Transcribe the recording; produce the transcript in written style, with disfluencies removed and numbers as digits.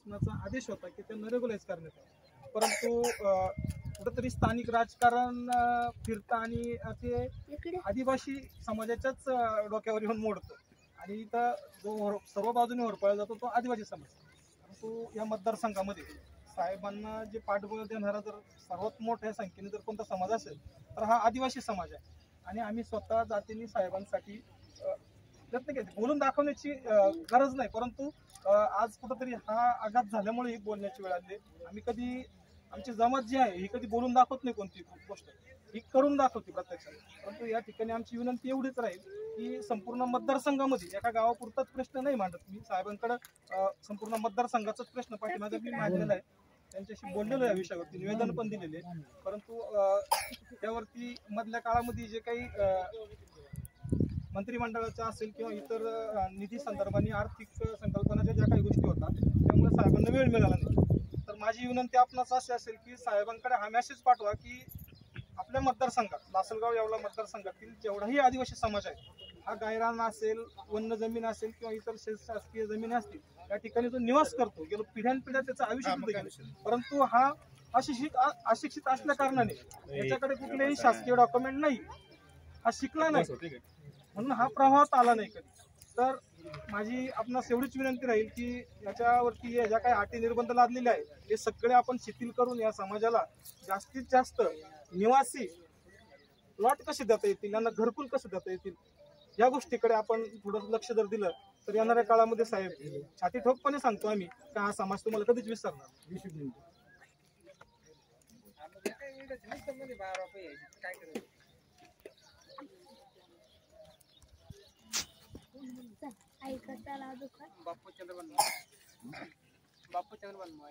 शासनाचा आदेश होता की त्यांना रेग्युलाइज करण्यात यावं, परंतु कुठंतरी स्थानिक राजकारण फिरतं आणि ते आदिवासी समाजाच्याच डोक्यावर येऊन मोडतं आणि इथं जो सर्व बाजूने होरपळला जातो तो आदिवासी समाज. परंतु या मतदारसंघामध्ये साहेबांना जे पाठबळ देणारा जर सर्वात मोठ्या संख्येने जर कोणता समाज असेल तर हा आदिवासी समाज आहे. आणि आम्ही स्वतः जातीने साहेबांसाठी प्रयत्न केले. बोलून दाखवण्याची गरज नाही, परंतु आज कुठंतरी हा आघात झाल्यामुळे ही बोलण्याची वेळ आली. आम्ही कधी आमची जमात जी आहे ही कधी बोलून दाखवत नाही कोणती गोष्ट, ही करून दाखवते प्रत्यक्षात. परंतु या ठिकाणी आमची विनंती एवढीच राहील की संपूर्ण मतदारसंघामध्ये एका गावापुरताच प्रश्न नाही मांडत मी, साहेबांकडे संपूर्ण मतदारसंघाचाच प्रश्न पाठीमागे मी मांडलेला आहे, त्यांच्याशी बोललेलो या विषयावरती, निवेदन पण दिलेले. परंतु त्यावरती मधल्या काळामध्ये जे काही मंत्रिमंडळाचा असेल किंवा इतर निधी संदर्भाने आर्थिक संकल्पनाच्या ज्या काही गोष्टी होतात त्यामुळे साहेबांना वेळ मिळाला नाही. तर माझी विनंती आपणास अशी असेल की साहेबांकडे हा मेसेज पाठवा की आपल्या मतदारसंघात लासलगाव येवला मतदारसंघातील जेवढाही आदिवासी समाज आहे, हा गायरान असेल, वन्य जमीन असेल किंवा इतर शासकीय जमिनी असतील, या ठिकाणी जो निवास करतो, गेलो पिढ्यानपिढ्या त्याचं आयुष्य गेलं, परंतु हा अशिक्षित असल्या कारणाने त्याच्याकडे कुठलेही शासकीय डॉक्युमेंट नाही, हा शिकला नाही, म्हणून हा प्रवाहात आला नाही कधी. तर माझी आपणास एवढीच विनंती राहील की याच्यावरती ज्या काही अटी निर्बंध लादलेले आहे हे सगळे आपण शिथिल करून या समाजाला जास्तीत जास्त निवासी प्लॉट कसे देता येतील, यांना घरकुल कसे देता येतील, या गोष्टीकडे आपण थोडं लक्ष जर दिलं तर येणाऱ्या काळामध्ये साहेब छाती ठोकपणे सांगतो आम्ही का हा समाज तुम्हाला कधीच विसरणार. बापू चंद्र बनवा.